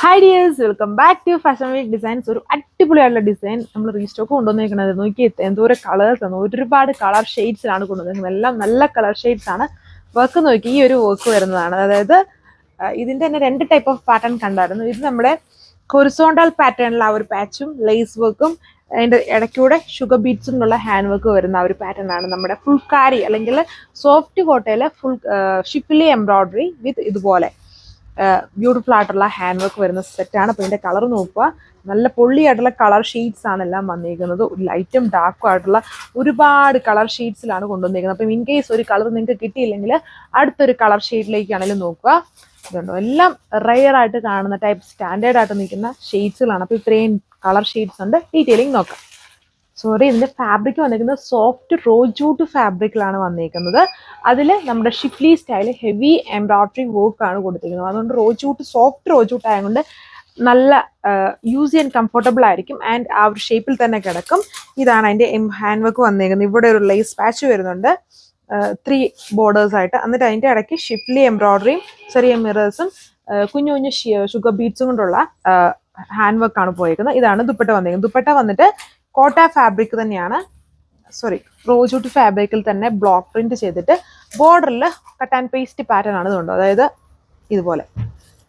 Hi dears, welcome back to fashion week designs. ഒരു അടിപൊളിയായിട്ടുള്ള design നമ്മൾ റീസ്റ്റോക്ക് കൊണ്ടുവന്നിരിക്കുന്നത്. നോക്കി എന്തോരം കളേഴ്സ് ആണ്, ഒരുപാട് കളർ ഷെയ്ഡ്സിലാണ് കൊണ്ടുവന്നിരിക്കുന്നത്. എല്ലാം നല്ല കളർ ഷെയ്ഡ്സ് ആണ്. വർക്ക് നോക്കി ഈ ഒരു വർക്ക് വരുന്നതാണ്. അതായത് ഇതിൻ്റെ തന്നെ രണ്ട് ടൈപ്പ് ഓഫ് പാറ്റേൺ കണ്ടായിരുന്നു. ഇത് നമ്മുടെ ഹൊറിസോണ്ടൽ പാറ്റേണിലുള്ള ആ ഒരു പാച്ചും ലേസ് വർക്കും അതിൻ്റെ ഇടയ്ക്കൂടെ ഷുഗർ ബീഡ്സിനുള്ള ഹാൻഡ് വർക്ക് വരുന്ന ആ ഒരു പാറ്റേൺ ആണ് നമ്മുടെ ഫുൾക്കാരി അല്ലെങ്കിൽ സോഫ്റ്റ് കോട്ടയിലെ ഫുൾ ഷിഫിലി എംബ്രോയിഡറി വിത്ത് ഇതുപോലെ ബ്യൂട്ടിഫുൾ ആയിട്ടുള്ള ഹാൻഡ് വർക്ക് വരുന്ന സെറ്റാണ്. അപ്പോൾ ഇതിൻ്റെ കളർ നോക്കുക, നല്ല പൊള്ളിയായിട്ടുള്ള കളർ ഷീറ്റ്സ് ആണ് എല്ലാം വന്നിരിക്കുന്നത്. ലൈറ്റും ഡാർക്കും ആയിട്ടുള്ള ഒരുപാട് കളർ ഷീറ്റ്സിലാണ് കൊണ്ടുവന്നിരിക്കുന്നത്. അപ്പം ഇൻ കേസ് ഒരു കളർ നിങ്ങൾക്ക് കിട്ടിയില്ലെങ്കിൽ അടുത്തൊരു കളർ ഷെയ്ഡിലേക്കാണെങ്കിലും നോക്കുക. ഇതുണ്ടോ, എല്ലാം റെയർ ആയിട്ട് കാണുന്ന ടൈപ്പ് സ്റ്റാൻഡേർഡ് ആയിട്ട് നിൽക്കുന്ന ഷെയ്ഡ്സുകളാണ്. അപ്പോൾ ഇത്രയും കളർ ഷെയ്ഡ്സ് ഉണ്ട്. ഡീറ്റെയിലിംഗ് നോക്കാം. ഇതിൻ്റെ ഫാബ്രിക് വന്നിരിക്കുന്നത് സോഫ്റ്റ് റോജൂട്ട് ഫാബ്രിക്കിലാണ് വന്നിരിക്കുന്നത്. അതിൽ നമ്മുടെ ഷിഫ്ലി സ്റ്റൈൽ ഹെവി എംബ്രോയിഡറി വർക്കാണ് കൊടുത്തിരിക്കുന്നത്. അതുകൊണ്ട് റോജൂട്ട് സോഫ്റ്റ് റോജൂട്ട് ആയതുകൊണ്ട് നല്ല യൂസ് ചെയ്യാൻ കംഫർട്ടബിൾ ആയിരിക്കും. ആൻഡ് ആ ഒരു ഷേപ്പിൽ തന്നെ കിടക്കും. ഇതാണ് അതിൻ്റെ ഹാൻഡ് വർക്ക് വന്നിരിക്കുന്നത്. ഇവിടെ ഒരു ലേസ് പാച്ച് വരുന്നുണ്ട് 3 ബോർഡേഴ്സ് ആയിട്ട്. എന്നിട്ട് അതിൻ്റെ ഇടയ്ക്ക് ഷിഫ്ലി എംബ്രോയിഡറിയും ചെറിയ മിറേഴ്സും കുഞ്ഞു കുഞ്ഞു ഷുഗർ ബീഡ്സും കൊണ്ടുള്ള ഹാൻഡ് വർക്കാണ് പോയിരിക്കുന്നത്. ഇതാണ് ദുപ്പട്ട വന്നിരിക്കുന്നത്. ദുപ്പട്ട വന്നിട്ട് കോട്ട ഫാബ്രിക് തന്നെയാണ്, റോജൂട്ട് ഫാബ്രിക്കിൽ തന്നെ ബ്ലോക്ക് പ്രിന്റ് ചെയ്തിട്ട് ബോർഡറിൽ കട്ട് ആൻഡ് പേസ്റ്റ് പാറ്റേൺ ആണ് ഇതുണ്ട്. അതായത് ഇതുപോലെ,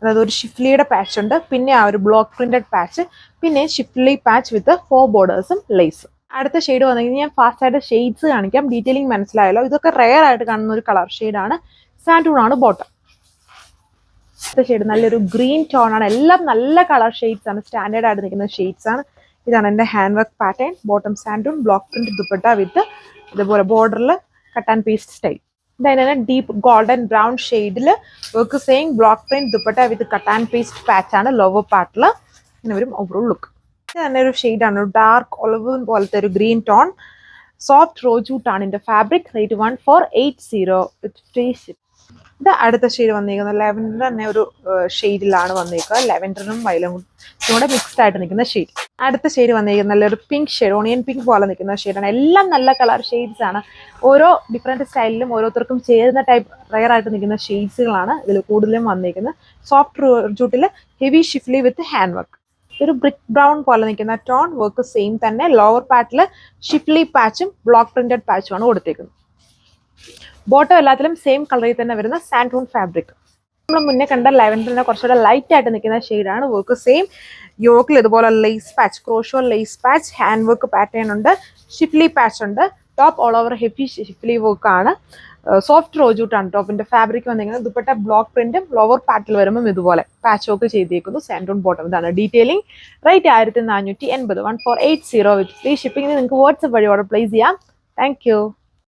അതായത് ഒരു ഷിഫ്ലിയുടെ പാച്ച് ഉണ്ട്, പിന്നെ ആ ഒരു ബ്ലോക്ക് പ്രിന്റഡ് പാച്ച്, പിന്നെ ഷിഫ്ലി പാച്ച് വിത്ത് 4 ബോർഡേഴ്സും ലേസും. അടുത്ത ഷെയ്ഡ് വന്നിരിക്കുന്നത് ഞാൻ ഫാസ്റ്റ് ആയിട്ട് ഷെയ്ഡ്സ് കാണിക്കാം. ഡീറ്റെയിലിംഗ് മനസ്സിലായല്ലോ. ഇതൊക്കെ റെയർ ആയിട്ട് കാണുന്ന ഒരു കളർ ഷെയ്ഡാണ്. സാൻഡൂൺ ആണ് ബോട്ടം. അടുത്ത ഷെയ്ഡ് നല്ലൊരു ഗ്രീൻ ടോൺ ആണ്. എല്ലാം നല്ല കളർ ഷെയ്ഡ്സ് ആണ്, സ്റ്റാൻഡേർഡ് ആയിട്ട് നിൽക്കുന്ന ഷെയ്ഡ്സ് ആണ്. ഇതാണ് എൻ്റെ ഹാൻഡ് വർക്ക് പാറ്റേൺ. ബോട്ടം സാൻഡൂൺ, ബ്ലോക്ക് പ്രിന്റ് ദുപ്പട്ട വിത്ത് ഇതുപോലെ ബോർഡറിൽ കട്ട് ആൻഡ് പേസ്റ്റ് സ്റ്റൈൽ. ഇതതിനെ ഡീപ്പ് ഗോൾഡൻ ബ്രൗൺ ഷെയ്ഡിൽ work same block print dupatta with cut and paste പാച്ചാണ് ലോവർ പാർട്ടിൽ. ഇങ്ങനെ വരും ഓവറോൾ ലുക്ക്. ഇത് തന്നെ ഒരു ഷെയ്ഡാണ്, ഡാർക്ക് ഒലിവ് പോലത്തെ ഒരു ഗ്രീൻ ടോൺ. സോഫ്റ്റ് റോജൂട്ട് ആണ് ഇതിൻ്റെ ഫാബ്രിക്. റേറ്റ് 1480 വിത്ത് ഫ്രീ ഷിപ്പ്. ഇത് അടുത്ത ഷെയ്ഡ് വന്നിരിക്കുന്നത് ലെവൻഡർ തന്നെ ഒരു ഷെയ്ഡിലാണ് വന്നിരിക്കുക. ലെവൻഡറും വയലും കൂടെ മിക്സ്ഡ് ആയിട്ട് നിൽക്കുന്ന ഷെയ്ഡ്. അടുത്ത ഷെയ്ഡ് വന്നിരിക്കുന്നത് നല്ലൊരു പിങ്ക് ഷെയ്ഡ്, ഓണിയൻ പിങ്ക് പോലെ നിൽക്കുന്ന ഷെയ്ഡാണ്. എല്ലാം നല്ല കളർ ഷെയ്ഡ്സ് ആണ്. ഓരോ ഡിഫറെൻറ്റ് സ്റ്റൈലിലും ഓരോരുത്തർക്കും ചേരുന്ന ടൈപ്പ് റെയർ ആയിട്ട് നിൽക്കുന്ന ഷെയ്ഡ്സുകളാണ് ഇതിൽ കൂടുതലും വന്നിരിക്കുന്നത്. സോഫ്റ്റ് റോജൂട്ടിൽ heavy schiffli with hand work. ഒരു ബ്രിക്ക് ബ്രൗൺ പോലെ നിൽക്കുന്ന ടോൺ വർക്ക് സെയിം തന്നെ. ലോവർ പാർട്ടിൽ ഷിഫ്ലി പാച്ചും ബ്ലോക്ക് പ്രിന്റഡ് പാച്ചുമാണ് കൊടുത്തേക്കുന്നത്. ബോട്ടം എല്ലാത്തിലും സെയിം കളറിൽ തന്നെ വരുന്ന സാൻഡൂൺ ഫാബ്രിക്. നമ്മൾ മുന്നേ കണ്ട ലെവൻഡറിനെ കുറച്ചുകൂടെ ലൈറ്റ് ആയിട്ട് നിൽക്കുന്ന ഷെയ്ഡാണ്. Work same. യോക്കിൽ ഇതുപോലെ lace patch, crochet lace patch, hand work pattern ഉണ്ട്, ഷിഫ്ലി പാച്ച് ഉണ്ട്. Top all over heavy schiffli work ആണ്. സോഫ്റ്റ് റോജൂട്ടാണ് ടോപ്പിന്റെ ഫാബ്രിക് വന്നിരിക്കുന്നത്. ദുപ്പട്ട ബ്ലോക്ക് പ്രിന്റും ലോവർ പാർട്ടിൽ വരുമ്പോൾ ഇതുപോലെ പാച്ച് വർക്ക് ചെയ്തേക്കുന്നു. സാൻഡൂൺ ബോട്ടം. ഇതാണ് ഡീറ്റെയിലിംഗ്. റേറ്റ് 1480 1480 വിത്ത് ഫ്രീ ഷിപ്പിംഗ്. നിങ്ങൾക്ക് വാട്സ്ആപ്പ് വഴി ഓർഡർ പ്ലേസ് ചെയ്യാം. താങ്ക്